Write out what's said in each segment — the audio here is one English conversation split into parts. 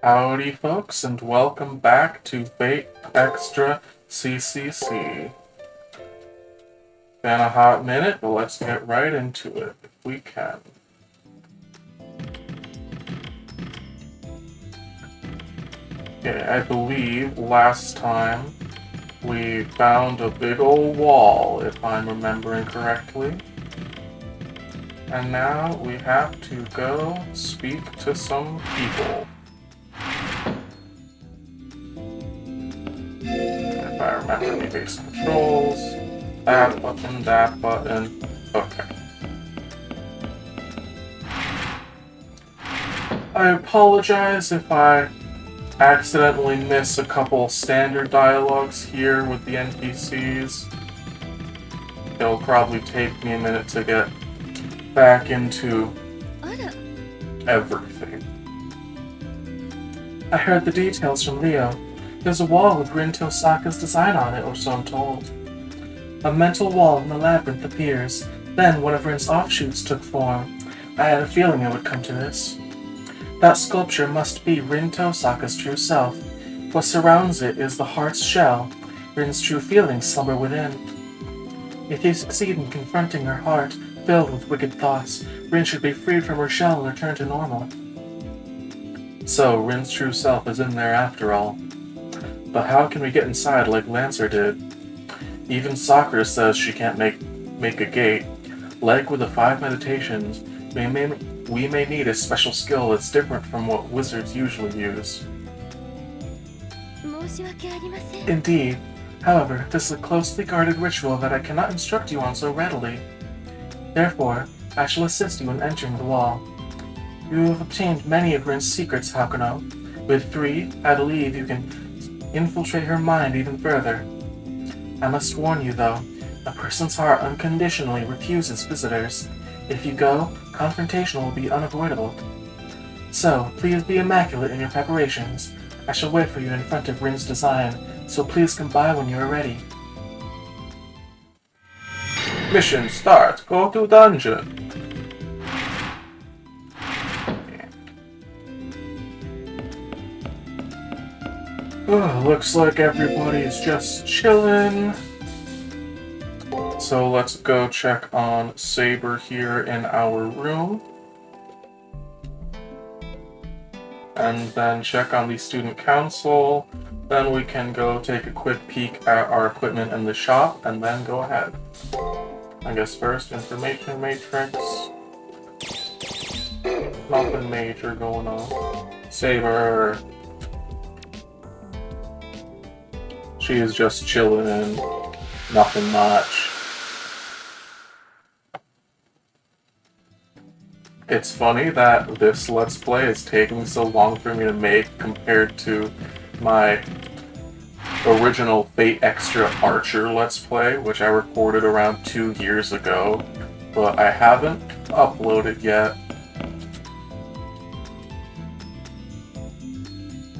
Howdy folks, and welcome back to Fate Extra CCC. Been a hot minute, but let's get right into it if we can. Okay, I believe last time we found a big old wall, if I'm remembering correctly. And now we have to go speak to some people. If I remember any base controls, that button, okay. I apologize if I accidentally miss a couple standard dialogues here with the NPCs. It'll probably take me a minute to get back into everything. I heard the details from Leo. There's a wall with Rin Tosaka's design on it, or so I'm told. A mental wall in the labyrinth appears. Then one of Rin's offshoots took form. I had a feeling it would come to this. That sculpture must be Rin Tosaka's true self. What surrounds it is the heart's shell. Rin's true feelings slumber within. If you succeed in confronting her heart, filled with wicked thoughts, Rin should be freed from her shell and return to normal. So, Rin's true self is in there after all. But how can we get inside like Lancer did? Even Sakura says she can't make a gate. Like with the 5 meditations, we may need a special skill that's different from what wizards usually use. Indeed. However, this is a closely guarded ritual that I cannot instruct you on so readily. Therefore, I shall assist you in entering the wall. You have obtained many of Rin's secrets, Hakuno. With 3, I believe you can infiltrate her mind even further. I must warn you, though, a person's heart unconditionally refuses visitors. If you go, confrontation will be unavoidable. So, please be immaculate in your preparations. I shall wait for you in front of Rin's design, so please come by when you are ready. Mission start. Go to dungeon. Oh, looks like everybody's just chilling. So let's go check on Saber here in our room. And then check on the student council. Then we can go take a quick peek at our equipment in the shop and then go ahead. I guess first, information matrix. Nothing major going on. Saber. She is just chilling, nothing much. It's funny that this Let's Play is taking so long for me to make compared to my original Fate Extra Archer Let's Play, which I recorded around 2 years ago, but I haven't uploaded yet.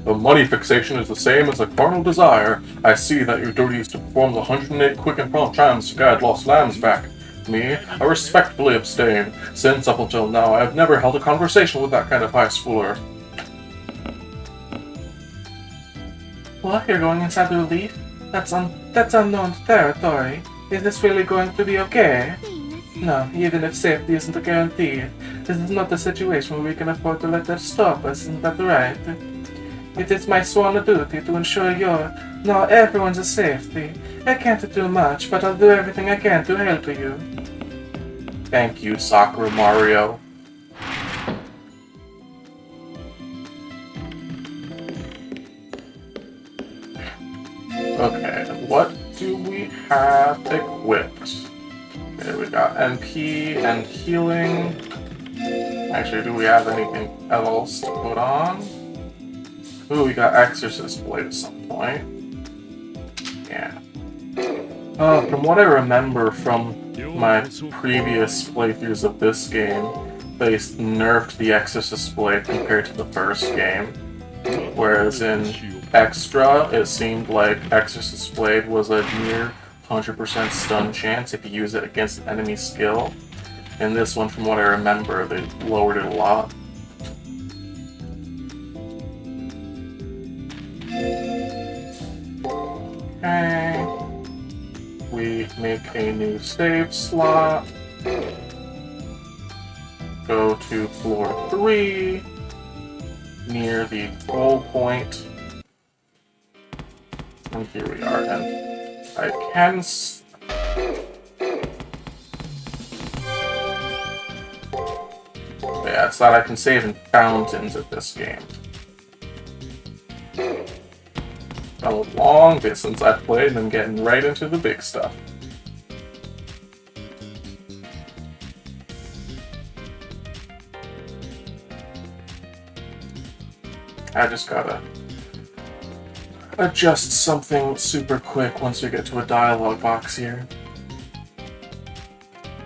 The money fixation is the same as a carnal desire. I see that your duty is to perform the 108 quick and prompt chimes to guide lost lambs back. Me, I respectfully abstain, since up until now I have never held a conversation with that kind of high schooler. What? You're going inside the relief? That's unknown territory. Is this really going to be okay? No, even if safety isn't a guarantee. This is not a situation where we can afford to let that stop us, isn't that right? It is my sworn duty to ensure everyone's safety. I can't do much, but I'll do everything I can to help you. Thank you, Sakura Mario. Okay, what do we have equipped? Okay, we got NP and healing. Actually, do we have anything else to put on? Ooh, we got Exorcist Blade at some point. Yeah. From what I remember from my previous playthroughs of this game, they nerfed the Exorcist Blade compared to the first game. Whereas in Extra, it seemed like Exorcist Blade was a near 100% stun chance if you use it against an enemy skill. In this one, from what I remember, they lowered it a lot. make a new save slot. Go to floor 3, near the goal point. And here we are, and I can... Yeah, it's that I can save in fountains at this game. A long bit since I've played, and I'm getting right into the big stuff. I just gotta adjust something super quick once we get to a dialogue box here.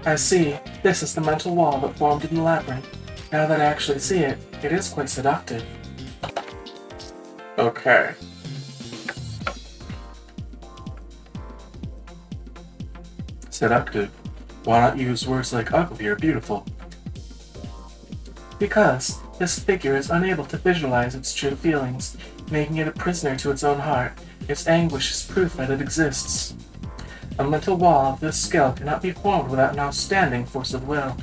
I see. This is the mental wall that formed in the labyrinth. Now that I actually see it, it is quite seductive. Okay. Seductive. Why not use words like ugly or beautiful? Because this figure is unable to visualize its true feelings, making it a prisoner to its own heart. Its anguish is proof that it exists. A mental wall of this scale cannot be formed without an outstanding force of will.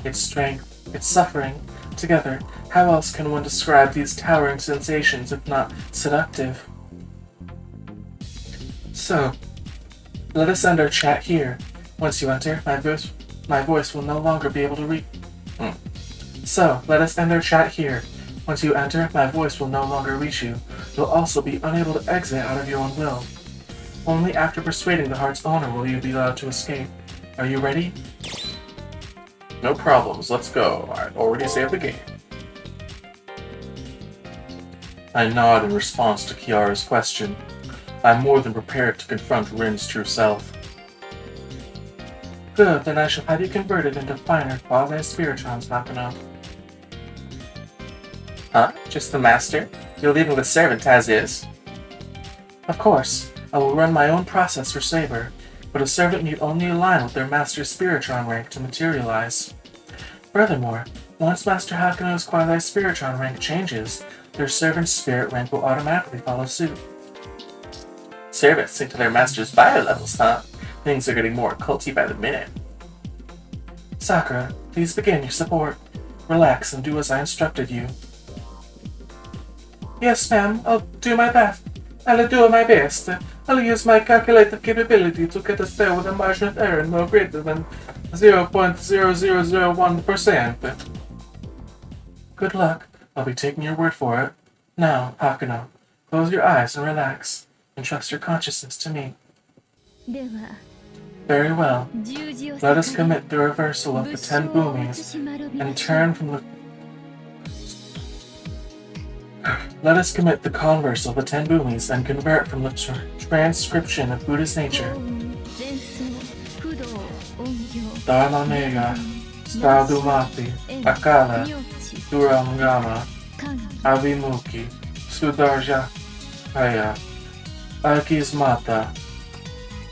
Its strength, its suffering, together, how else can one describe these towering sensations if not seductive? So, let us end our chat here. Once you enter, my voice will no longer be able to reach. So, let us end our chat here. Once you enter, my voice will no longer reach you. You'll also be unable to exit out of your own will. Only after persuading the heart's owner will you be allowed to escape. Are you ready? No problems, let's go. I've already saved the game. I nod in response to Kiara's question. I'm more than prepared to confront Rin's true self. Good, then I shall have you converted into finer quasi-spiritrons, Nakano. Huh? Just the master? You're leaving the servant as is? Of course. I will run my own process for Saber, but a servant need only align with their master's spiritron rank to materialize. Furthermore, once Master Hakuno's quasi-spiritron rank changes, their servant's spirit rank will automatically follow suit. Servants sync to their master's bio levels, huh? Things are getting more culty by the minute. Sakura, please begin your support. Relax and do as I instructed you. Yes, ma'am, I'll do my best. I'll do my best. I'll use my calculated capability to get us there with a margin of error no greater than 0.0001%. Good luck. I'll be taking your word for it. Now, Hakuno, close your eyes and relax. Entrust your consciousness to me. Very well. Let us commit the reversal of the 10 boomies and turn from the... Let us commit the converse of the 10 boomies and convert from the transcription of Buddha's nature. Dharma Mega, Sadhumati, Akala, Duramgama, Avimuki, Sudarja, Kaya, Akismata,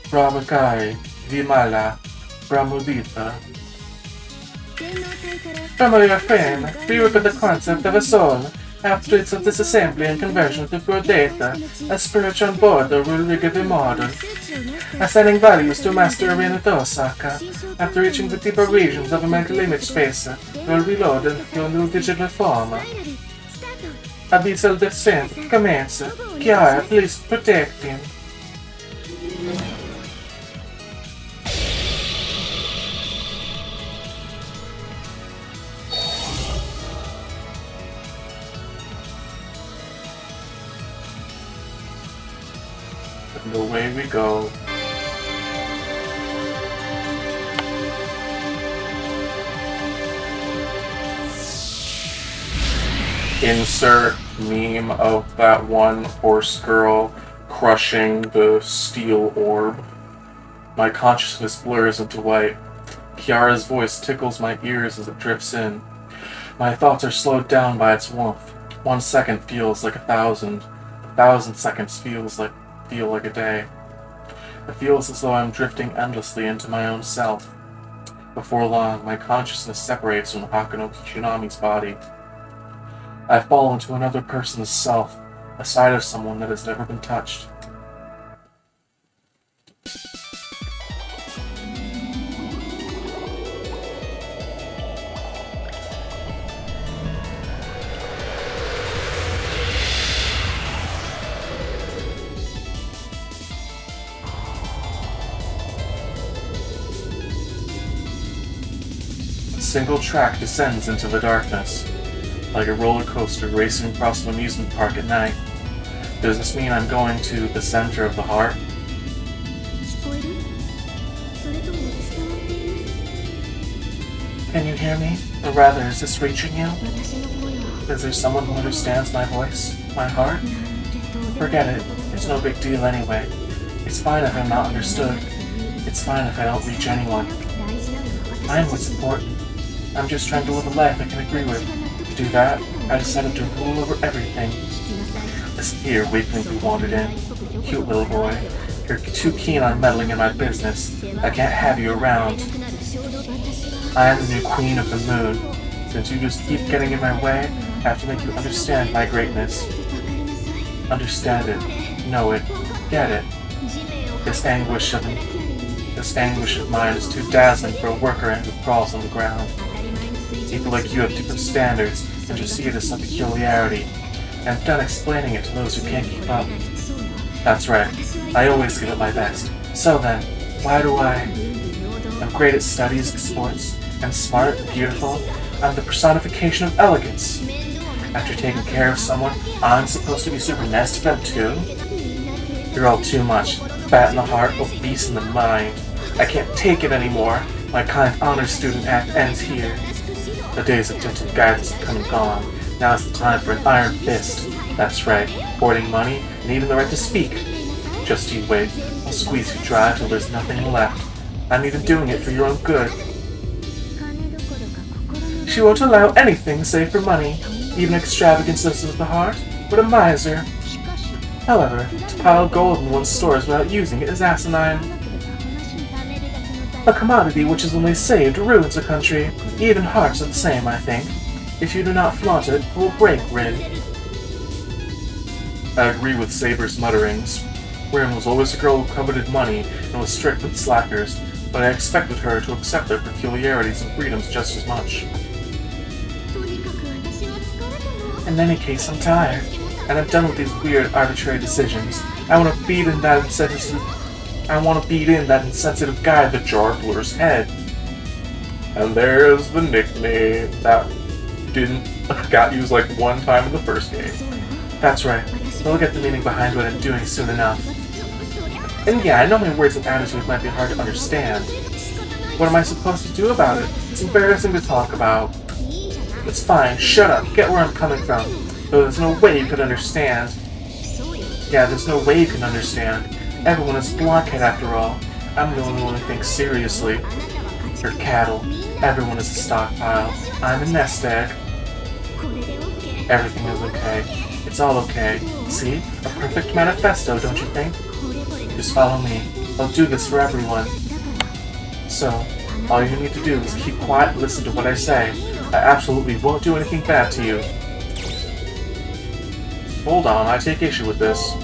Brahmakai, Vimala, Brahmudita. Family of fame, we repeat the concept of a soul. After its disassembly and conversion to pure data, a spiritual border will rigor the model, assigning values to Master Arena Osaka. After reaching the deeper regions of a mental image space, you will reload your new digital form. Abyssal descent, commence. Kiara, please protect him. And away we go. Insert meme of that one horse girl crushing the steel orb. My consciousness blurs into white. Kiara's voice tickles my ears as it drifts in. My thoughts are slowed down by its warmth. 1 second feels like 1,000. 1,000 seconds feel like a day. It feels as though I'm drifting endlessly into my own self. Before long, my consciousness separates from Hakuno Kishinami's body. I fall into another person's self, a side of someone that has never been touched. single track descends into the darkness, like a roller coaster racing across an amusement park at night. Does this mean I'm going to the center of the heart? Can you hear me? Or rather, is this reaching you? Is there someone who understands my voice? My heart? Forget it. It's no big deal anyway. It's fine if I'm not understood. It's fine if I don't reach anyone. I know what's important. I'm just trying to live a life I can agree with. To do that, I decided to rule over everything. Listen here, weakling who wandered in. Cute little boy. You're too keen on meddling in my business. I can't have you around. I am the new queen of the moon. Since you just keep getting in my way, I have to make you understand my greatness. Understand it. Know it. Get it. This anguish of mine is too dazzling for a worker ant who crawls on the ground. People like you have different standards and just see it as some peculiarity. And I'm done explaining it to those who can't keep up. That's right. I always give it my best. So then, why do I? I'm great at studies, sports. I'm smart, beautiful. I'm the personification of elegance. After taking care of someone, I'm supposed to be super nice to them too? You're all too much. Fat in the heart, obese in the mind. I can't take it anymore. My kind honor student act ends here. The days of gentle guidance have come and gone. Now is the time for an iron fist. That's right, hoarding money and even the right to speak. Just you wait. I'll squeeze you dry till there's nothing left. I'm even doing it for your own good. She won't allow anything save for money, even extravagances of the heart. What a miser. However, to pile gold in one's stores without using it is asinine. A commodity which is only saved ruins a country. Even hearts are the same, I think. If you do not flaunt it, it will break, Rin. I agree with Saber's mutterings. Rin was always a girl who coveted money and was strict with slackers, but I expected her to accept their peculiarities and freedoms just as much. In any case, I'm tired, and I'm done with these weird, arbitrary decisions. I want to beat in that insensitive guy, the Jardler's head. And there's the nickname that got used like one time in the first game. That's right. They'll get the meaning behind what I'm doing soon enough. And yeah, I know my words and attitude might be hard to understand. What am I supposed to do about it? It's embarrassing to talk about. It's fine, shut up, get where I'm coming from. Though there's no way you could understand. Yeah, there's no way you can understand. Everyone is blockhead after all. I'm the only one who thinks seriously. You're cattle. Everyone is a stockpile. I'm a nest egg. Everything is okay. It's all okay. See? A perfect manifesto, don't you think? Just follow me. I'll do this for everyone. So, all you need to do is keep quiet and listen to what I say. I absolutely won't do anything bad to you. Hold on, I take issue with this.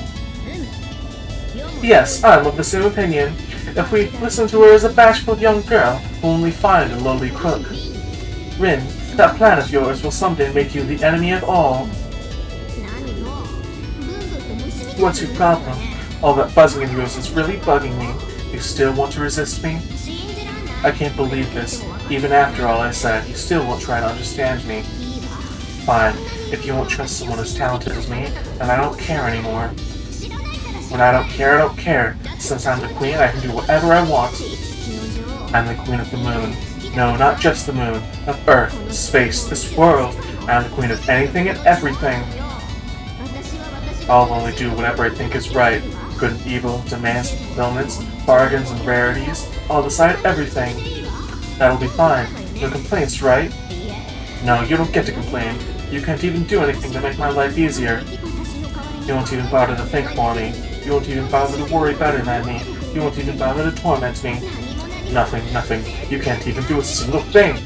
Yes, I'm of the same opinion. If we listen to her as a bashful young girl, we'll only find a lowly crook. Rin, that plan of yours will someday make you the enemy of all. What's your problem? All that buzzing in yours is really bugging me. You still want to resist me? I can't believe this. Even after all I said, you still won't try to understand me. Fine. If you won't trust someone as talented as me, then I don't care anymore. When I don't care, I don't care. Since I'm the queen, I can do whatever I want. I'm the queen of the moon. No, not just the moon. Of Earth, space, this world. I'm the queen of anything and everything. I'll only do whatever I think is right. Good and evil, demands and fulfillments, bargains and rarities. I'll decide everything. That'll be fine. No complaints, right? No, you don't get to complain. You can't even do anything to make my life easier. You won't even bother to think for me. You won't even bother to worry better than me. You won't even bother to torment me. Nothing, nothing. You can't even do a single thing.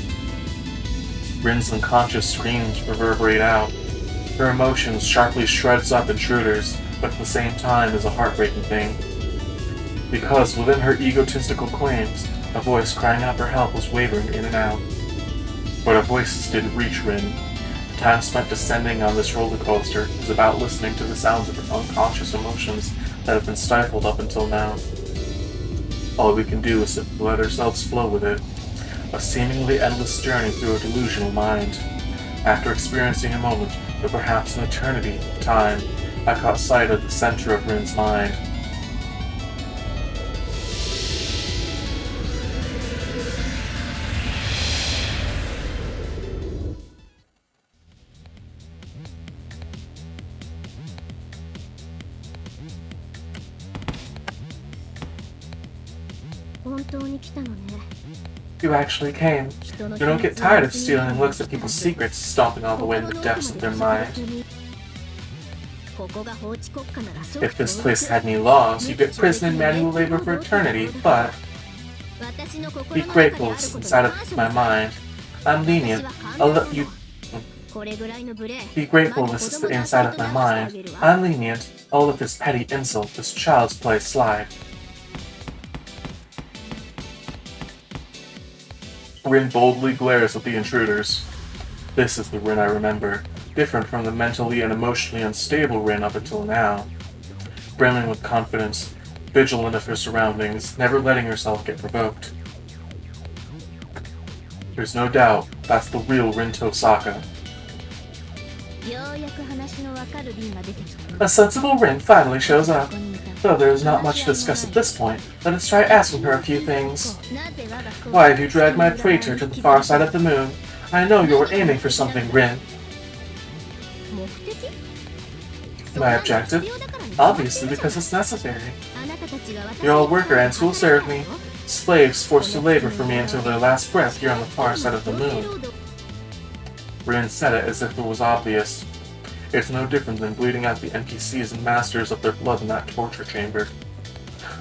Rin's unconscious screams reverberate out. Her emotions sharply shreds up intruders, but at the same time is a heartbreaking thing. Because within her egotistical claims, a voice crying out for help was wavering in and out. But our voices didn't reach Rin. The time spent descending on this roller coaster is about listening to the sounds of her unconscious emotions that have been stifled up until now. All we can do is simply let ourselves flow with it. a seemingly endless journey through a delusional mind. After experiencing a moment, or perhaps an eternity of time, I caught sight of the center of Rin's mind. You actually came. You don't get tired of stealing looks at people's secrets, stomping all the way in the depths of their mind. If this place had any laws, you get prison and manual labor for eternity, but be grateful it's inside of my mind. I'm lenient. I'll let you... Be grateful this is the inside of my mind. I'm lenient. I'll let this petty insult, this child's play slide. Rin boldly glares at the intruders. This is the Rin I remember, different from the mentally and emotionally unstable Rin up until now. Brimming with confidence, vigilant of her surroundings, never letting herself get provoked. There's no doubt that's the real Rin Tosaka. A sensible Rin finally shows up. Though there is not much to discuss at this point, let us try asking her a few things. Why have you dragged my praetor to the far side of the moon? I know you were aiming for something, Rin. My objective? Obviously because it's necessary. You're all worker ants who will serve me. Slaves forced to labor for me until their last breath here on the far side of the moon. Rin said it as if it was obvious. It's no different than bleeding out the NPCs and masters of their blood in that torture chamber.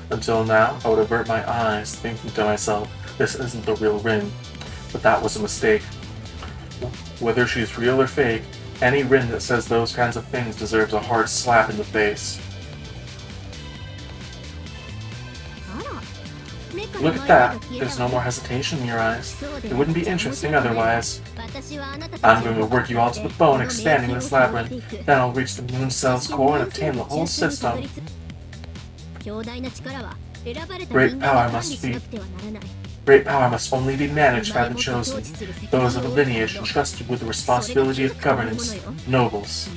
Until now, I would avert my eyes, thinking to myself, this isn't the real Rin. But that was a mistake. Whether she's real or fake, any Rin that says those kinds of things deserves a hard slap in the face. Look at that. There's no more hesitation in your eyes. It wouldn't be interesting otherwise. I'm going to work you all to the bone expanding this labyrinth. Then I'll reach the moon cell's core and obtain the whole system. Great power must only be managed by the chosen, those of a lineage entrusted with the responsibility of governance, nobles.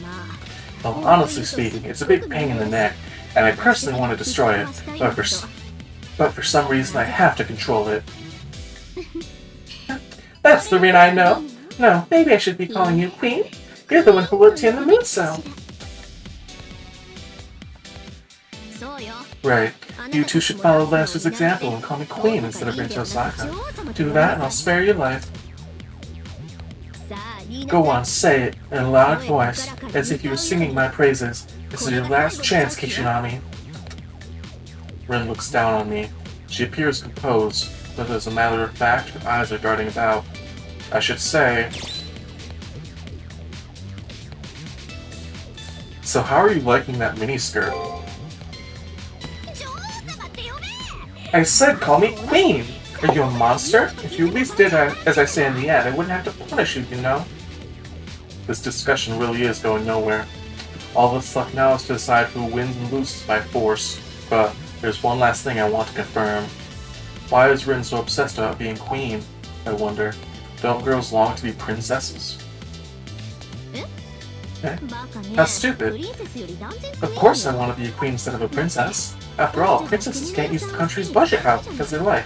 Well, honestly speaking, it's a big pain in the neck, and I personally want to destroy it, but for some reason I have to control it. That's the Rin I know. No, maybe I should be calling you Queen. You're the one who worked in the moon cell. Right. You two should follow Lancer's example and call me Queen instead of Rin Tosaka. Do that and I'll spare your life. Go on, say it in a loud voice, as if you were singing my praises. This is your last chance, Kishinami. Rin looks down on me. She appears composed, but as a matter of fact, her eyes are darting about. I should say... So how are you liking that miniskirt? I said call me Queen! Are you a monster? If you at least did as I say in the end, I wouldn't have to punish you, you know? This discussion really is going nowhere. All that's left now is to decide who wins and loses by force, but there's one last thing I want to confirm. Why is Rin so obsessed about being queen, I wonder? Don't girls long to be princesses? Eh? How stupid. Of course I want to be a queen instead of a princess. After all, princesses can't use the country's budget house because they're like.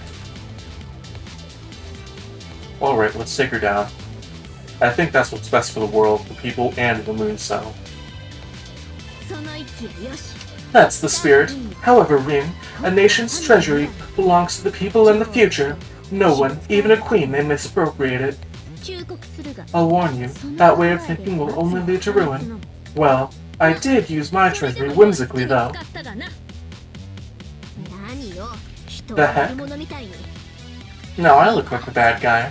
Alright, let's take her down. I think that's what's best for the world, the people, and the moon cell. That's the spirit. However, Rin, a nation's treasury belongs to the people and the future. No one, even a queen, may misappropriate it. I'll warn you, that way of thinking will only lead to ruin. Well, I did use my treasury whimsically, though. The heck? Now I look like the bad guy.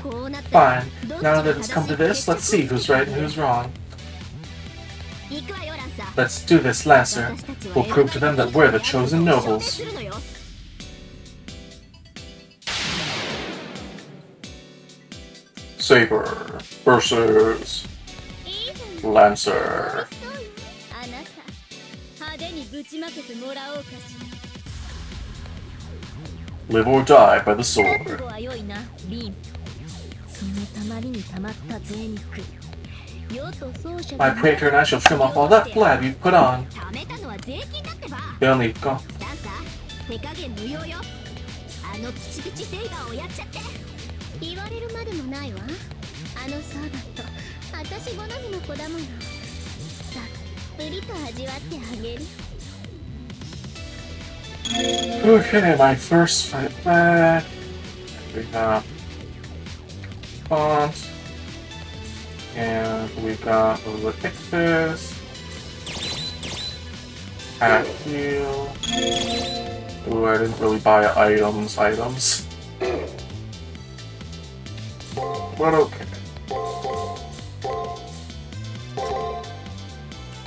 Fine, now that it's come to this, let's see who's right and who's wrong. Let's do this, Lancer. We'll prove to them that we're the chosen nobles. Saber versus Lancer. Live or die by the sword. My praetor and I shall trim off all that flab you've put on. 그러니까. Okay, my first fight back. We got font. And we got a little Ictus. Attack heal. Ooh, I didn't really buy items. But okay.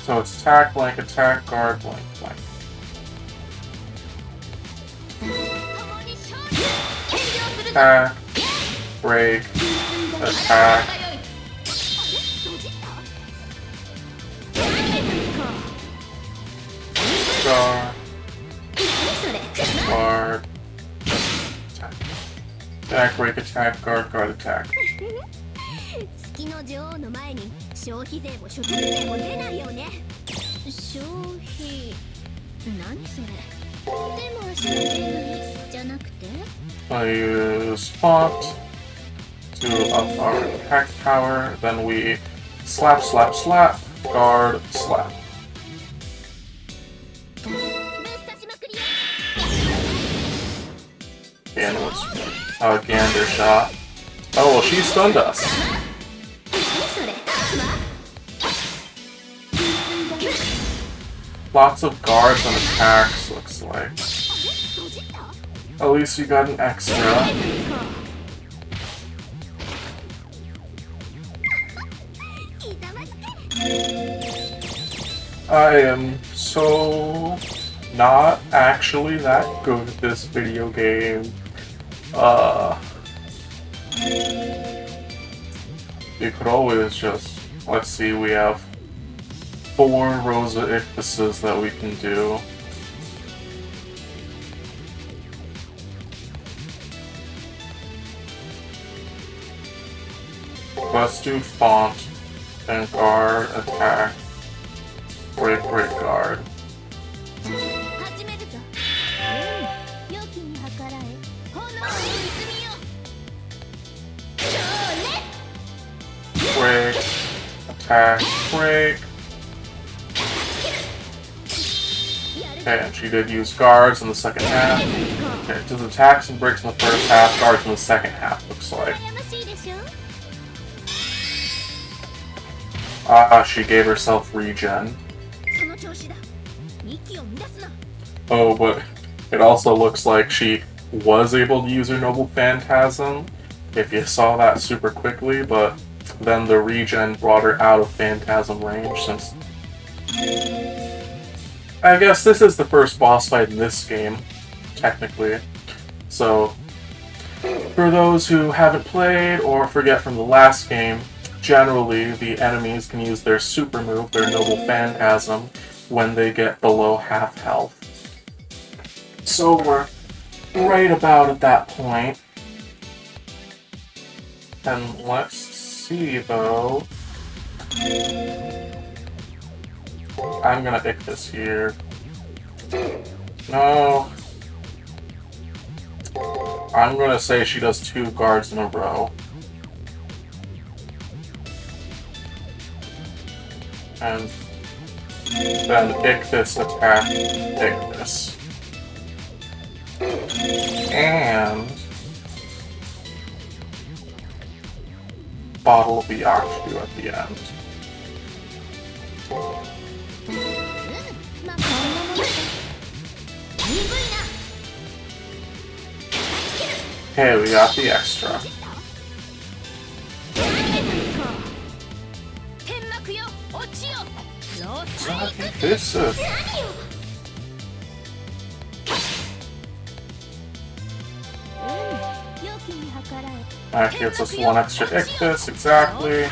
So it's attack, blank, attack, guard, blank, blank. Attack, break, attack. Guard, attack. Attack, break, attack, guard, guard, attack. I use font to up our attack power, then we slap, slap, slap, guard, slap. And what's Gander shot? Oh, well, she stunned us. Lots of guards and attacks, looks like. At least you got an extra. I am so not actually that good at this video game. You could always just, let's see, we have 4 Rosa Ictuses that we can do. Let's do font and guard, attack, break, break, guard. Break, attack, break. Okay, and she did use guards in the second half. Okay, does attacks and breaks in the first half, guards in the second half, looks like. She gave herself regen. Oh, but it also looks like she was able to use her Noble Phantasm, if you saw that super quickly, but then the regen brought her out of Phantasm range since... I guess this is the first boss fight in this game, technically. So, for those who haven't played or forget from the last game, generally the enemies can use their super move, their Noble Phantasm, when they get below half health. So we're right about at that point. And let's see though. I'm gonna pick this here. No. I'm gonna say she does 2 guards in a row. And then Ictus attack Ictus. And Bottle Byakushu at the end. Okay, we got the extra. This is... That gives us 1 extra Ictus, exactly.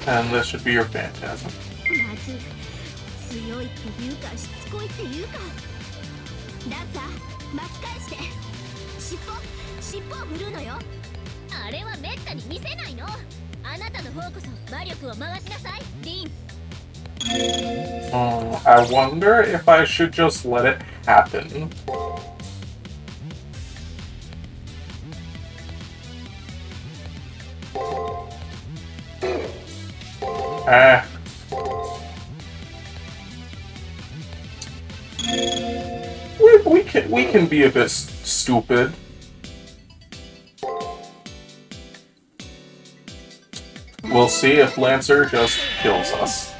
And this should be your Phantasm. I wonder if I should just let it happen. We can be a bit stupid. We'll see if Lancer just kills us.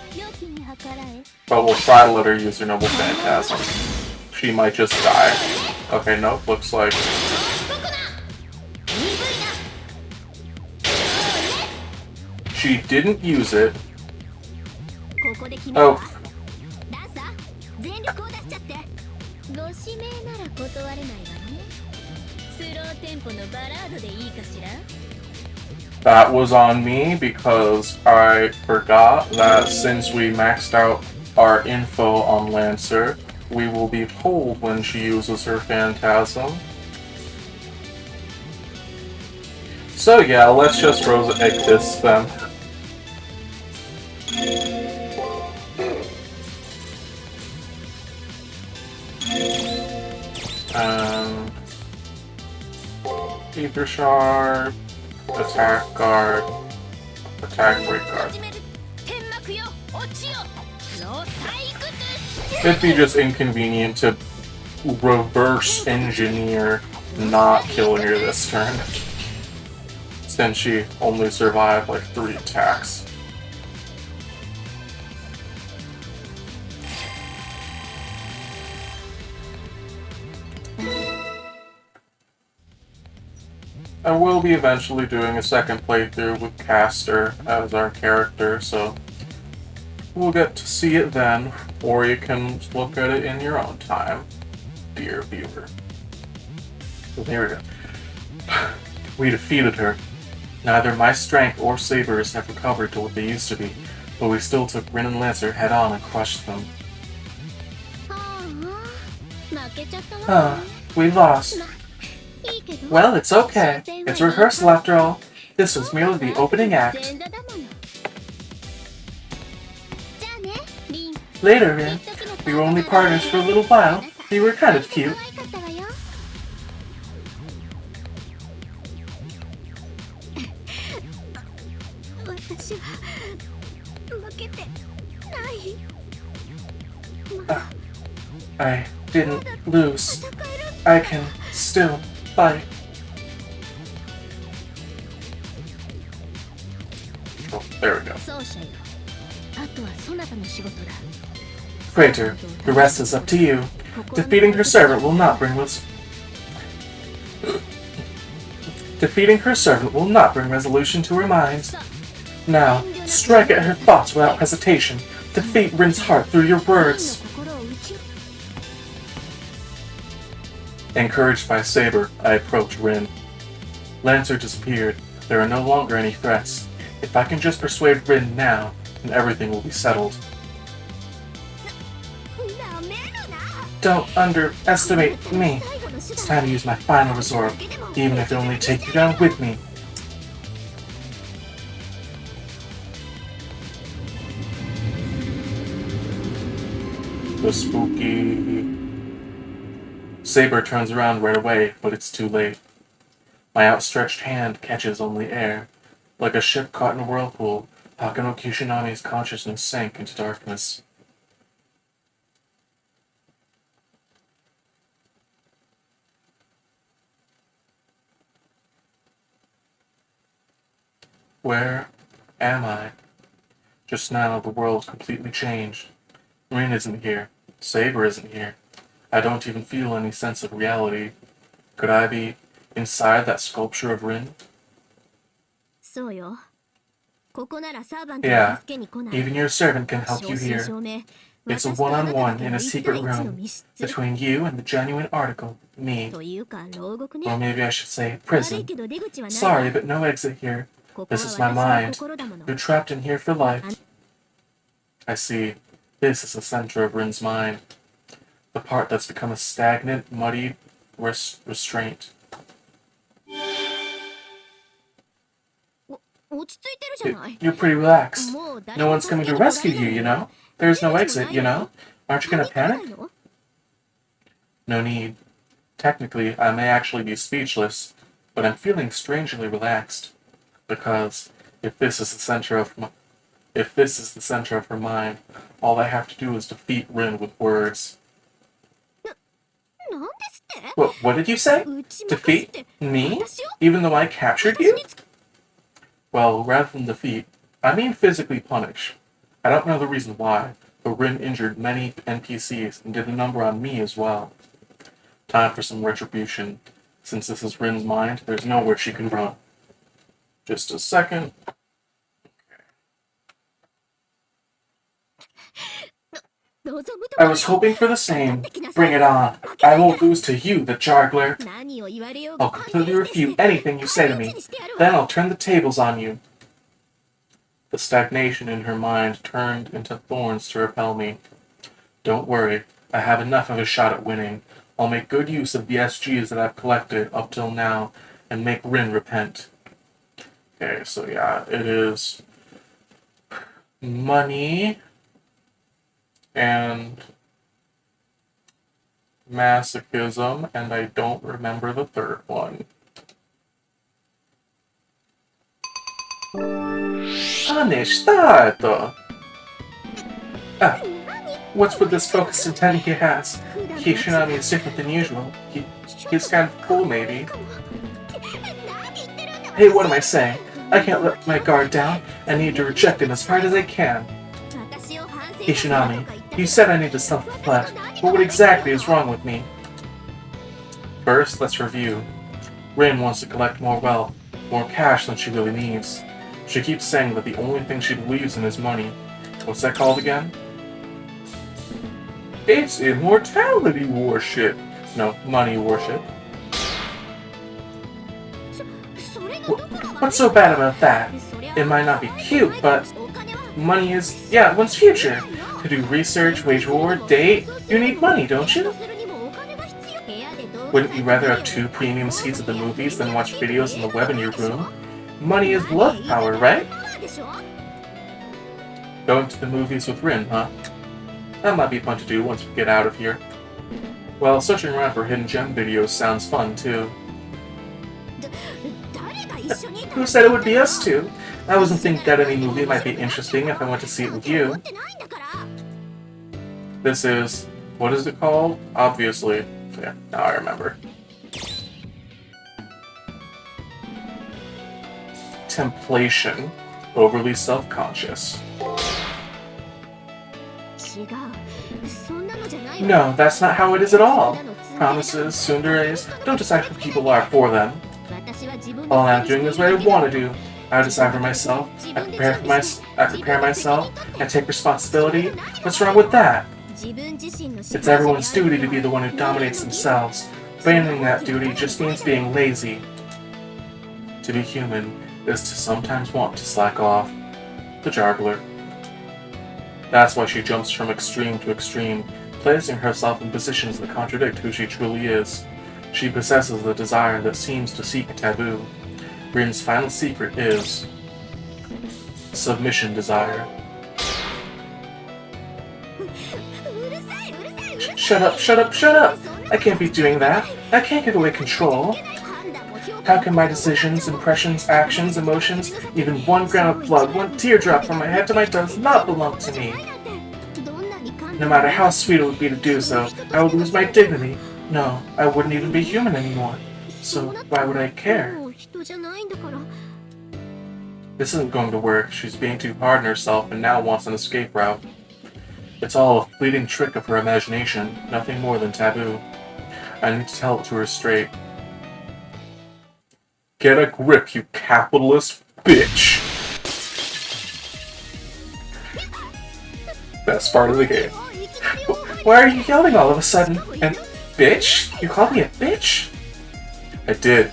But we'll try to let her use her Noble Phantasm. She might just die. Okay, nope, looks like... She didn't use it. Oh. That was on me because I forgot that since we maxed out our info on Lancer, we will be told when she uses her Phantasm. So yeah, let's just Rose Egg this then. Ether Shard, attack guard, attack break guard. It'd be just inconvenient to reverse engineer not killing her this turn, since she only survived like 3 attacks. I will be eventually doing a second playthrough with Caster as our character, so we'll get to see it then, or you can look at it in your own time, dear viewer. So here we go. We defeated her. Neither my strength or sabers have recovered to what they used to be, but we still took Rin and Lancer head on and crushed them. We lost. Well, it's okay. It's rehearsal after all. This was merely the opening act. Later, Rin. We were only partners for a little while. You were kind of cute. I didn't lose. I can still fight. Oh, there we go. Crater, the rest is up to you. Defeating her servant will not bring resolution to her mind. Now, strike at her thoughts without hesitation. Defeat Rin's heart through your words. Encouraged by Saber, I approached Rin. Lancer disappeared. There are no longer any threats. If I can just persuade Rin now, then everything will be settled. Don't underestimate me. It's time to use my final resort, even if it only takes you down with me. The spooky... Saber turns around right away, but it's too late. My outstretched hand catches only air. Like a ship caught in a whirlpool, Takano Kishinami's consciousness sank into darkness. Where am I? Just now, the world completely changed. Rin isn't here. Saber isn't here. I don't even feel any sense of reality. Could I be inside that sculpture of Rin? Yeah, even your servant can help you here. It's a one-on-one in a secret room between you and the genuine article, me. Or maybe I should say prison. Sorry, but no exit here. This is my mind. You're trapped in here for life. I see. This is the center of Rin's mind. The part that's become a stagnant, muddy restraint. You're pretty relaxed. No one's coming to rescue you, you know? There's no exit, you know? Aren't you gonna panic? No need. Technically, I may actually be speechless, but I'm feeling strangely relaxed. Because if this is the center of her mind, all I have to do is defeat Rin with words. What did you say? Defeat? Me? Even though I captured you? Well, rather than defeat, I mean physically punish. I don't know the reason why, but Rin injured many NPCs and did a number on me as well. Time for some retribution. Since this is Rin's mind, there's nowhere she can run. Just a second. I was hoping for the same. Bring it on. I won't lose to you, the Jargler. I'll completely refute anything you say to me. Then I'll turn the tables on you. The stagnation in her mind turned into thorns to repel me. Don't worry. I have enough of a shot at winning. I'll make good use of the SGs that I've collected up till now and make Rin repent. Okay, so yeah, it is money and masochism, and I don't remember the third one. Stato! Ah, what's with this focused intent he has? Kishinami is different than usual. He's kind of cool, maybe. Hey, what am I saying? I can't let my guard down. I need to reject him as hard as I can. Kishinami, you said I need to self-reflect, but what exactly is wrong with me? First, let's review. Rin wants to collect more wealth, more cash than she really needs. She keeps saying that the only thing she believes in is money. What's that called again? It's immortality worship. No, money worship. What's so bad about that? It might not be cute, but money is, yeah, one's future. To do research, wage war, date, you need money, don't you? Wouldn't you rather have 2 premium seats at the movies than watch videos on the web in your room? Money is love power, right? Going to the movies with Rin, huh? That might be fun to do once we get out of here. Well, searching around for hidden gem videos sounds fun, too. Who said it would be us two? I wasn't thinking that any movie might be interesting if I went to see it with you. This is... what is it called? Obviously. Yeah, now I remember. Templation. Overly self-conscious. No, that's not how it is at all. Promises, tsunderes, don't decide who people are for them. All I'm doing is what I want to do. I decide for myself, I prepare myself, I take responsibility. What's wrong with that? It's everyone's duty to be the one who dominates themselves. Abandoning that duty just means being lazy. To be human is to sometimes want to slack off. The Jargler. That's why she jumps from extreme to extreme, placing herself in positions that contradict who she truly is. She possesses a desire that seems to seek a taboo. Rin's final secret is... submission desire. Shut up, shut up, shut up! I can't be doing that. I can't give away control. How can my decisions, impressions, actions, emotions, even 1 gram of blood, 1 teardrop from my head to my toes not belong to me? No matter how sweet it would be to do so, I would lose my dignity. No, I wouldn't even be human anymore. So why would I care? This isn't going to work. She's being too hard on herself and now wants an escape route. It's all a fleeting trick of her imagination, nothing more than taboo. I need to tell it to her straight. Get a grip, you capitalist bitch! Best part of the game. Why are you yelling all of a sudden? And bitch? You called me a bitch? I did.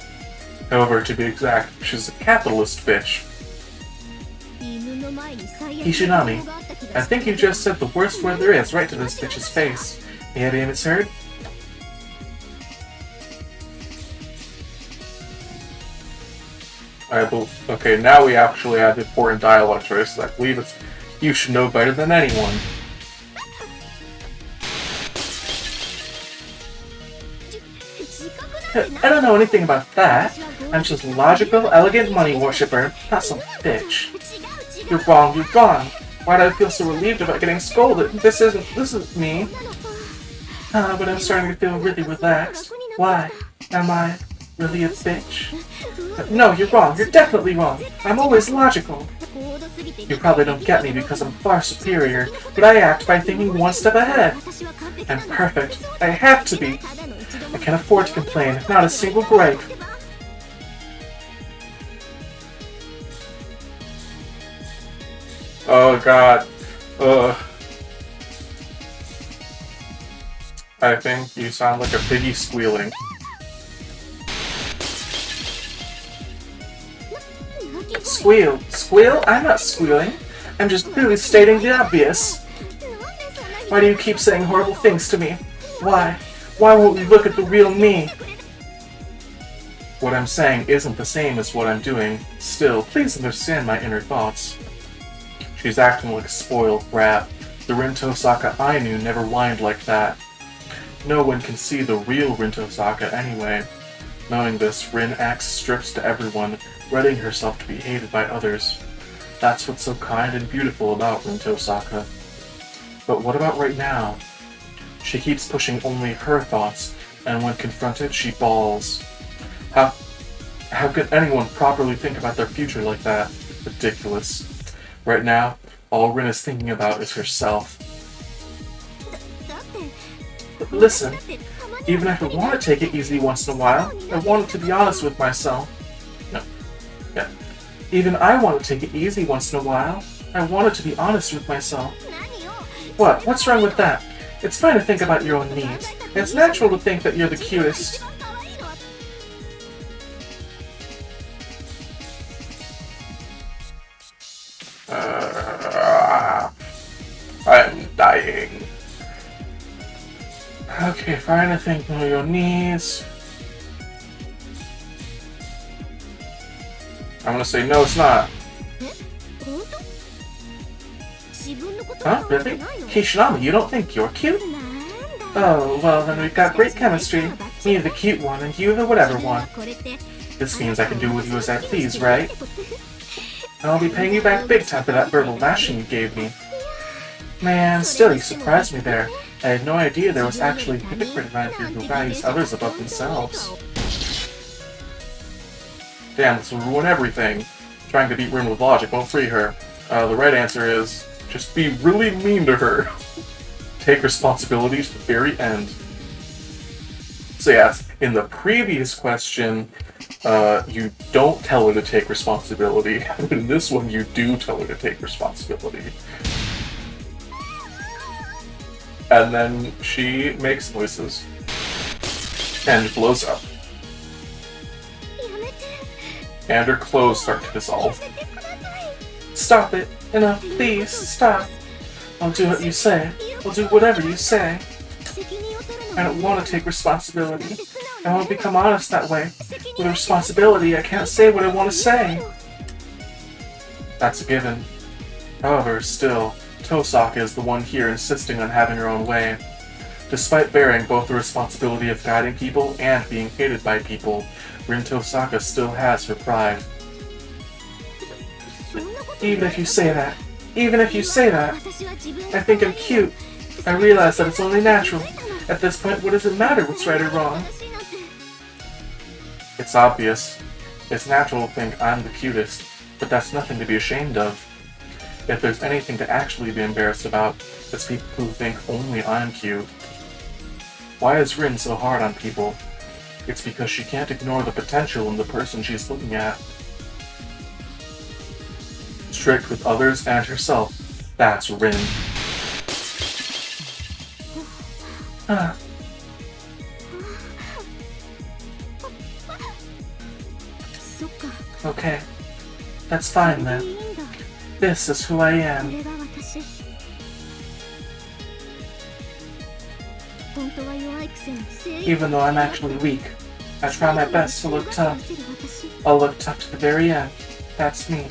However, to be exact, she's a capitalist bitch. Kishinami, I think you just said the worst word there is right to this bitch's face. May I be misheard? Okay, now we actually have important dialogue choices. I believe it's you should know better than anyone. I don't know anything about that. I'm just a logical, elegant money worshipper, not some bitch. You're wrong, you're wrong. Why do I feel so relieved about getting scolded? This isn't me. But I'm starting to feel really relaxed. Why? Am I really a bitch? No, you're wrong. You're definitely wrong. I'm always logical. You probably don't get me because I'm far superior, but I act by thinking one step ahead. I'm perfect. I have to be. I can't afford to complain. Not a single gripe. Oh god. Ugh. I think you sound like a piggy squealing. Squeal? Squeal? I'm not squealing. I'm just really stating the obvious. Why do you keep saying horrible things to me? Why? Why won't you look at the real me? What I'm saying isn't the same as what I'm doing. Still, please understand my inner thoughts. She's acting like a spoiled brat. The Rin Tosaka I knew never whined like that. No one can see the real Rin Tosaka anyway. Knowing this, Rin acts strips to everyone, readying herself to be hated by others. That's what's so kind and beautiful about Rin Tosaka. But what about right now? She keeps pushing only her thoughts, and when confronted, she bawls. How could anyone properly think about their future like that? Ridiculous. Right now, all Rin is thinking about is herself. But listen, even if I want to take it easy once in a while, I want to be honest with myself. No. Yeah. Even I want to take it easy once in a while. I wanted to be honest with myself. What? What's wrong with that? It's fine to think about your own needs. It's natural to think that you're the cutest. I'm dying. Okay, fine to think about your needs. I'm gonna say no, it's not. Huh? Really? Kishinami, you don't think you're cute? Oh, well then we've got great chemistry. Me the cute one, and you the whatever one. This means I can do with you as I please, right? I'll be paying you back big time for that verbal lashing you gave me. Man, still, you surprised me there. I had no idea there was actually a hypocrite around here who values others above themselves. Damn, this will ruin everything. Trying to beat Rin with logic won't free her. The right answer is, just be really mean to her. Take responsibility to the very end. So yes, in the previous question, you don't tell her to take responsibility. In this one, you do tell her to take responsibility. And then she makes noises. And blows up. And her clothes start to dissolve. Stop it! Enough, please, stop! I'll do what you say. I'll do whatever you say. I don't want to take responsibility. I won't become honest that way. With responsibility, I can't say what I want to say. That's a given. However, still, Tosaka is the one here insisting on having her own way. Despite bearing both the responsibility of guiding people and being hated by people, Rin Tosaka still has her pride. Even if you say that, I think I'm cute. I realize that it's only natural. At this point, what does it matter what's right or wrong? It's obvious. It's natural to think I'm the cutest, but that's nothing to be ashamed of. If there's anything to actually be embarrassed about, it's people who think only I'm cute. Why is Rin so hard on people? It's because she can't ignore the potential in the person she's looking at. Strict with others and herself, that's Rin. Okay, that's fine then. This is who I am. Even though I'm actually weak. I try my best to look tough. I'll look tough to the very end. That's me.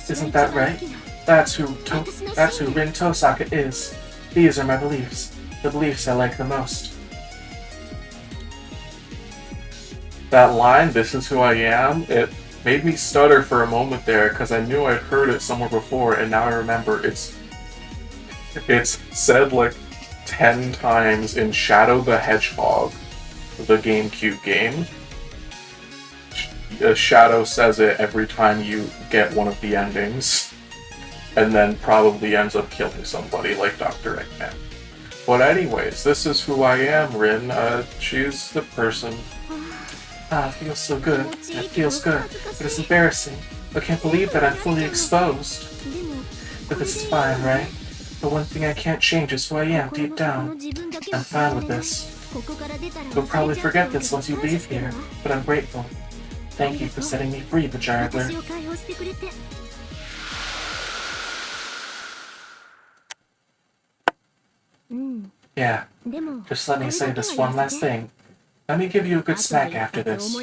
Isn't that right? That's who Rin Tosaka is. These are my beliefs. The beliefs I like the most. That line, "This is who I am," it made me stutter for a moment there because I knew I'd heard it somewhere before, and now I remember it's said like 10 times in Shadow the Hedgehog, the GameCube game. Shadow says it every time you get one of the endings, and then probably ends up killing somebody like Dr. Eggman. But anyways, this is who I am, Rin. She's the person. Ah, it feels so good. It feels good. But it's embarrassing. I can't believe that I'm fully exposed. But this is fine, right? The one thing I can't change is who I am deep down. I'm fine with this. You'll probably forget this once you leave here, but I'm grateful. Thank you for setting me free, the Jargler. Yeah, just let me say this one last thing. Let me give you a good smack after this.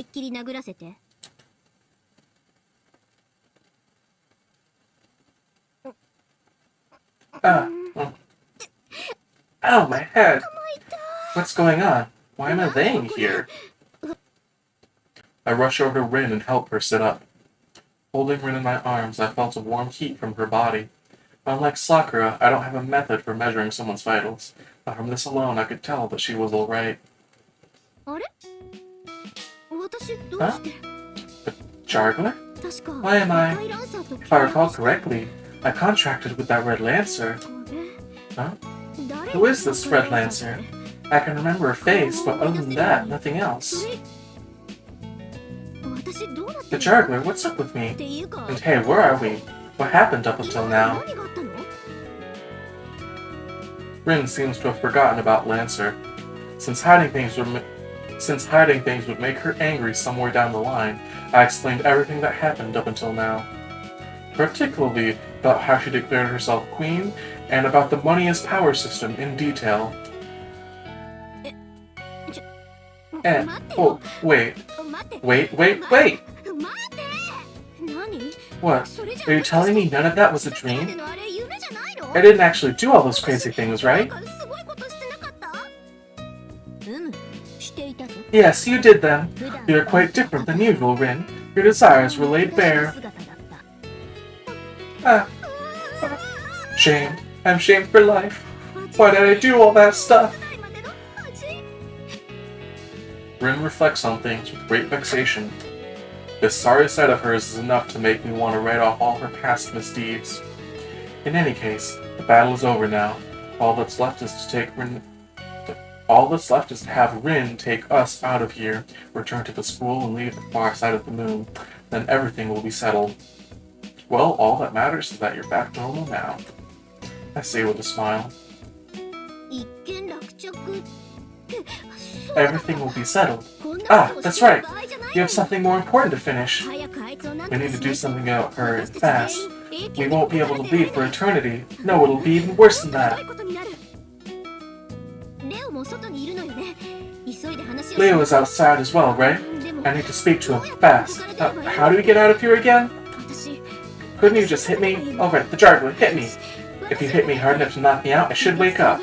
Ow, my head! What's going on? Why am I laying here? I rush over to Rin and help her sit up. Holding Rin in my arms, I felt a warm heat from her body. Unlike Sakura, I don't have a method for measuring someone's vitals, but from this alone I could tell that she was alright. Huh? The Jargler? Why am I... If I recall correctly, I contracted with that Red Lancer. Huh? Who is this Red Lancer? I can remember her face, but other than that, nothing else. The Jargler, what's up with me? And hey, where are we? What happened up until now? Rin seems to have forgotten about Lancer. Since hiding things would make her angry somewhere down the line, I explained everything that happened up until now. Particularly about how she declared herself queen, and about the moneyest power system in detail. Oh, wait. Wait! What? Are you telling me none of that was a dream? I didn't actually do all those crazy things, right? Yes, you did them. You're quite different than usual, Rin. Your desires were laid bare. Shamed. I'm shamed for life. Why did I do all that stuff? Rin reflects on things with great vexation. This sorry sight of hers is enough to make me want to write off all her past misdeeds. In any case, the battle is over now. All that's left is to have Rin take us out of here, return to the school, and leave the far side of the moon. Then everything will be settled. Well, all that matters is that you're back normal now, I say with a smile. Everything will be settled. Ah, that's right. You have something more important to finish. We need to do something about her fast. We won't be able to leave for eternity. No, it'll be even worse than that. Leo is outside as well, right? I need to speak to him fast. How do we get out of here again? Couldn't you just hit me? Alright, the Jargler, hit me. If you hit me hard enough to knock me out, I should wake up.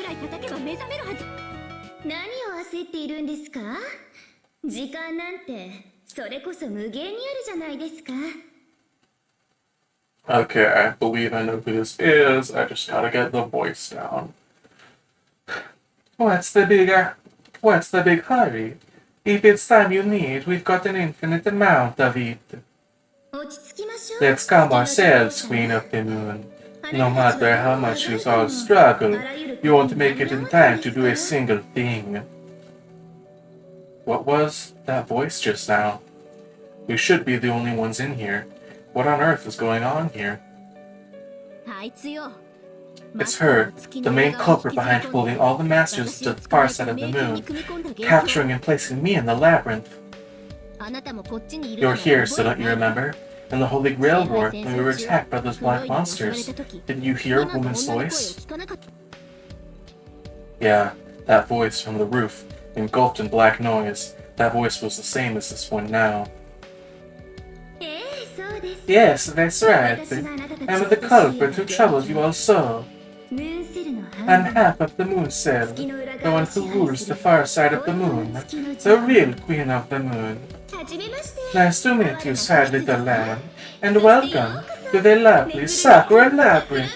Okay, I believe I know who this is. I just gotta get the voice down. What's the big hurry? If it's time you need, we've got an infinite amount of it. Let's calm ourselves, Queen of the Moon. No matter how much you all struggle, you won't make it in time to do a single thing. What was that voice just now? We should be the only ones in here. What on earth is going on here? It's her, the main culprit behind pulling all the masters to the far side of the moon, capturing and placing me in the labyrinth. You're here, so don't you remember? In the Holy Grail War, when we were attacked by those black monsters, didn't you hear a woman's voice? Yeah, that voice from the roof, engulfed in black noise. That voice was the same as this one now. Yes, that's right. I'm the culprit who troubled you all so. I'm half of the moon cell, the one who rules the far side of the moon, the real queen of the moon. Nice to meet you, sad little lamb, and welcome to the lovely Sakura Labyrinth.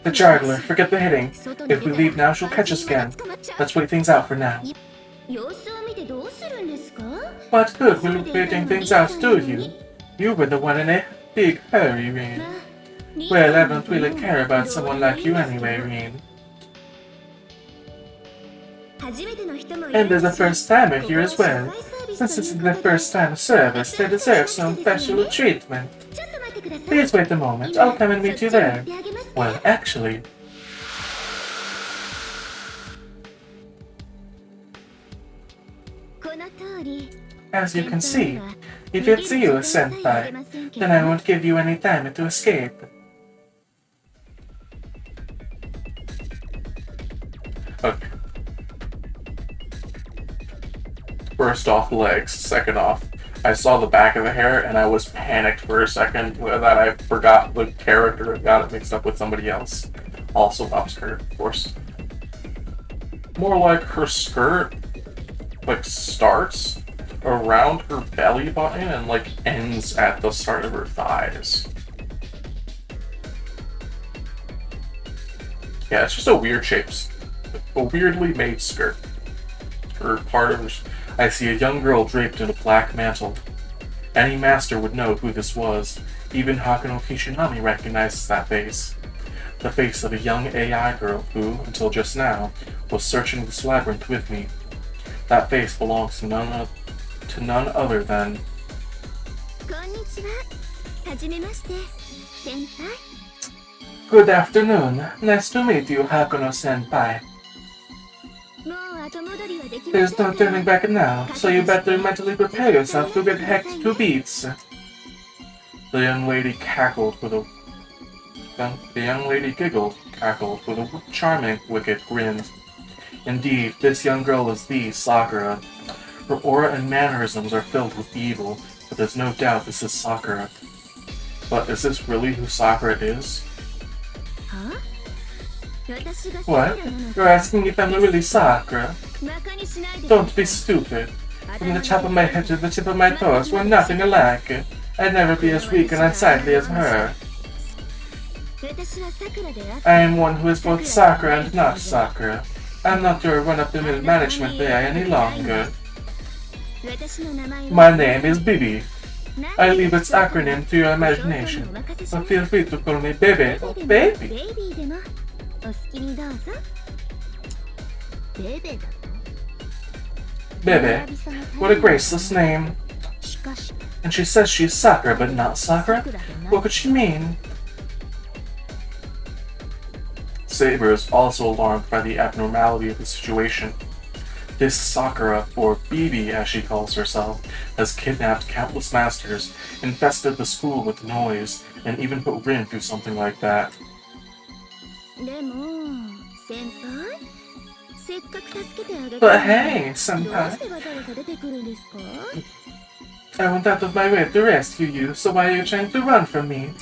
The juggler, forget the hitting. If we leave now, she'll catch us again. Let's wait things out for now. What good will waiting things out do you? You were the one in a big hurry, Rin. Well, I don't really care about someone like you anyway, Rin. And there's a first timer here as well. Since this is their first time service, they deserve some special treatment. Please wait a moment, I'll come and meet you there. Well, actually... As you can see, if it's you, Senpai, then I won't give you any time to escape. Okay. First off, legs. Second off, I saw the back of the hair and I was panicked for a second that I forgot the character and got it mixed up with somebody else. Also upskirt, of course. More like her skirt, like, starts around her belly button and, like, ends at the start of her thighs. Yeah, it's just a weird shape, a weirdly made skirt. Or part of her. I see a young girl draped in a black mantle. Any master would know who this was. Even Hakuno Kishinami recognizes that face. The face of a young AI girl who, until just now, was searching this labyrinth with me. That face belongs to none other than... Good afternoon. Nice to meet you, Hakuno-senpai. There's no turning back now, so you better mentally prepare yourself to get hacked to bits. The young lady cackled with a... The young lady giggled, cackled with a charming, wicked grin. Indeed, this young girl is the Sakura. Her aura and mannerisms are filled with evil, but there's no doubt this is Sakura. But is this really who Sakura is? Huh? What? You're asking if I'm really Sakura? Don't be stupid. From the top of my head to the tip of my toes, we're nothing alike. I'd never be as weak and unsightly as her. I am one who is both Sakura and not Sakura. I'm not your run-up-the-mill management AI any longer. My name is Bibi. I leave its acronym to your imagination, but feel free to call me Bebe or Baby. Bebe, what a graceless name. And she says she's Sakura, but not Sakura? What could she mean? Saber is also alarmed by the abnormality of the situation. This Sakura, or Bibi as she calls herself, has kidnapped countless masters, infested the school with noise, and even put Rin through something like that. But hey, senpai! I went out of my way to rescue you, so why are you trying to run from me?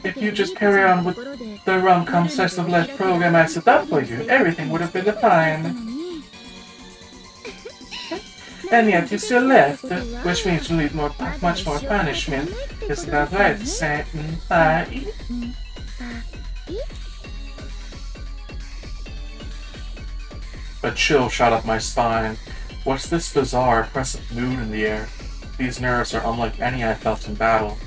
If you just carry on with the rom-com slice of life program I set up for you, everything would have been fine. And yet you still left, which means you need much more punishment. Isn't that right, senpai? A chill shot up my spine. What's this bizarre, oppressive mood in the air? These nerves are unlike any I felt in battle.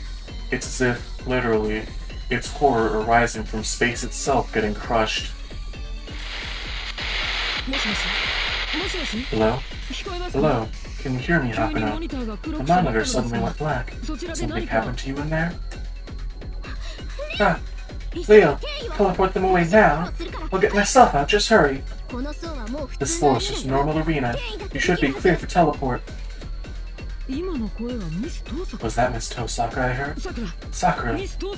It's as if, literally, it's horror arising from space itself getting crushed. Hello? Hello? Can you hear me, Hakuno? The monitor suddenly went black. Something happened to you in there? Ah! Leo, teleport them away now. I'll get myself out, just hurry. This floor is just a normal arena. You should be clear for teleport. Was that Miss Tosaka I heard? Sakura,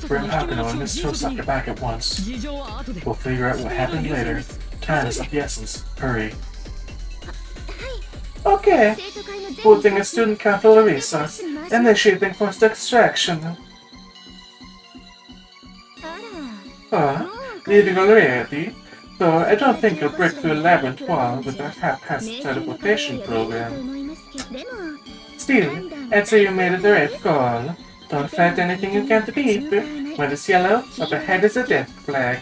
bring Hakuno and Miss Tosaka back at once. We'll figure out what happened later. Time is of the essence. Hurry. Okay. Putting a student capital resource. Initiating forced extraction. Leaving already? Though I don't think you'll break through a labyrinth wall with that haphazard teleportation program. Still, I'd say you made it the right call. Don't fight anything you can't beat. When it's yellow, up ahead is a death flag.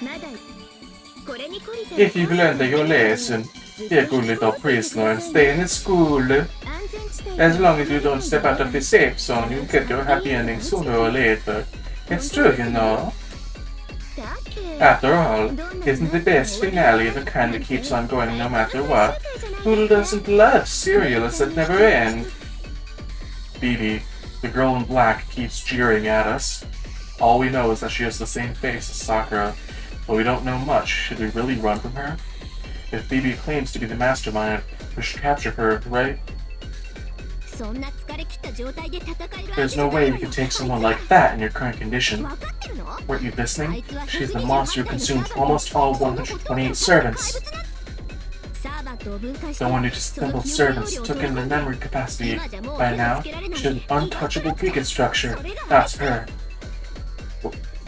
If you've learned your lesson, be a good little prisoner and stay in the school. As long as you don't step out of the safe zone, you'll get your happy ending sooner or later. It's true, you know. After all, isn't the best finale the kind that keeps on going no matter what? Who doesn't love serials that never end? Bibi, the girl in black, keeps jeering at us. All we know is that she has the same face as Sakura, but we don't know much. Should we really run from her? If Bibi claims to be the mastermind, we should capture her, right? There's no way you can take someone like that in your current condition. Weren't you listening? She's the monster who consumed almost all 128 servants. The one who just assembled servants took in their memory capacity. By now, she had an untouchable beacon structure. That's her.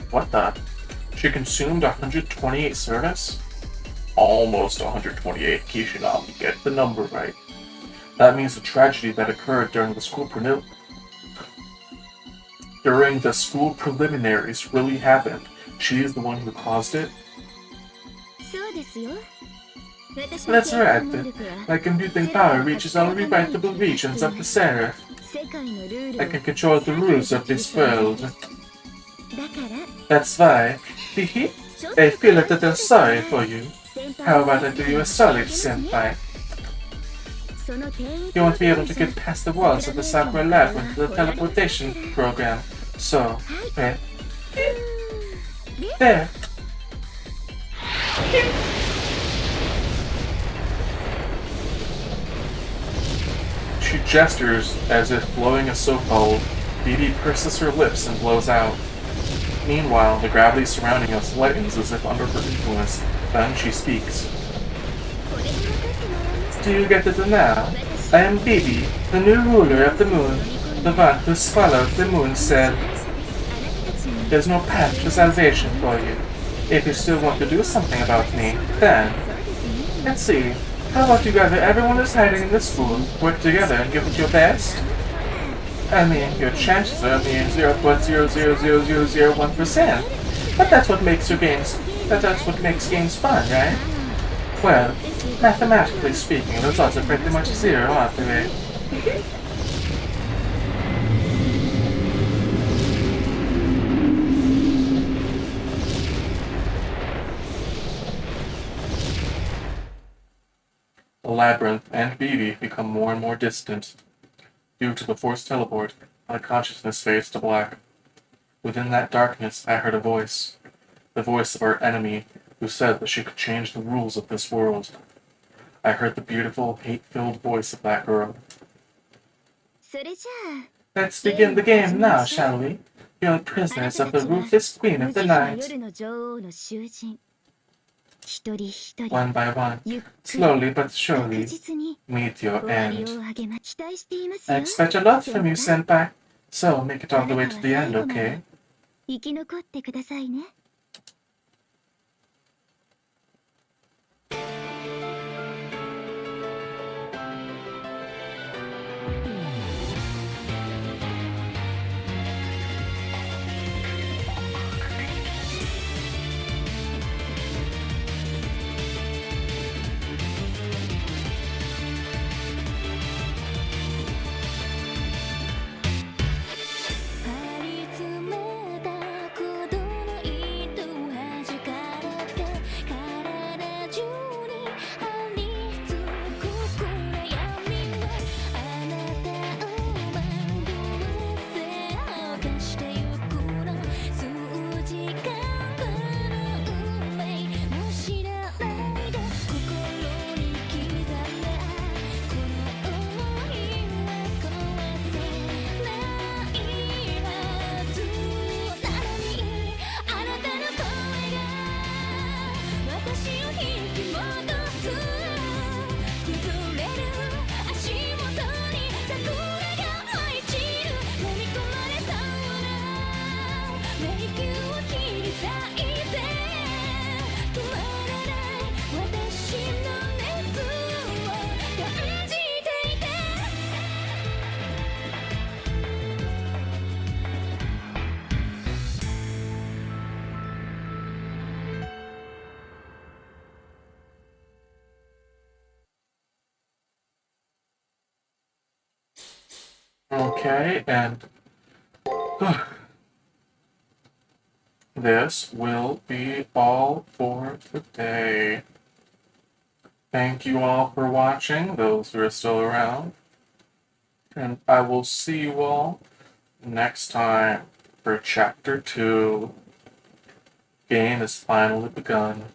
What the? She consumed 128 servants? Almost 128, Kishinami. Get the number right. That means the tragedy that occurred during the school preliminaries really happened. She is the one who caused it? That's right. My computing power reaches all rewritable regions of the Seraph. I can control the rules of this world. That's why. I feel a little sorry for you. How about I do you a solid, Senpai? You won't be able to get past the walls of the Sakura Labyrinth with the teleportation program. So, there. She gestures as if blowing a soap bubble. Bibi purses her lips and blows out. Meanwhile, the gravity surrounding us lightens as if under her influence. Then she speaks. Do you get it now? I am Bibi, the new ruler of the moon. The one who swallowed the moon said, there's no path to salvation for you. If you still want to do something about me, then... Let's see. How about you gather everyone who's hiding in the school, work together and give it your best? I mean, your chances are mere 0.00001%. But that's what makes games fun, right? Well, mathematically speaking, the results are pretty much zero, aren't they? The labyrinth and Bibi become more and more distant. Due to the forced teleport, my consciousness fades to black. Within that darkness, I heard a voice. The voice of our enemy, who said that she could change the rules of this world. I heard the beautiful, hate-filled voice of that girl. Let's begin the game now, shall we? You're prisoners of the ruthless Queen of the Night. One by one, slowly but surely, meet your end. I expect a lot from you, Senpai. So, make it all the way to the end, okay? Okay, and this will be all for today. Thank you all for watching, those who are still around. And I will see you all next time for Chapter 2. Game is finally begun.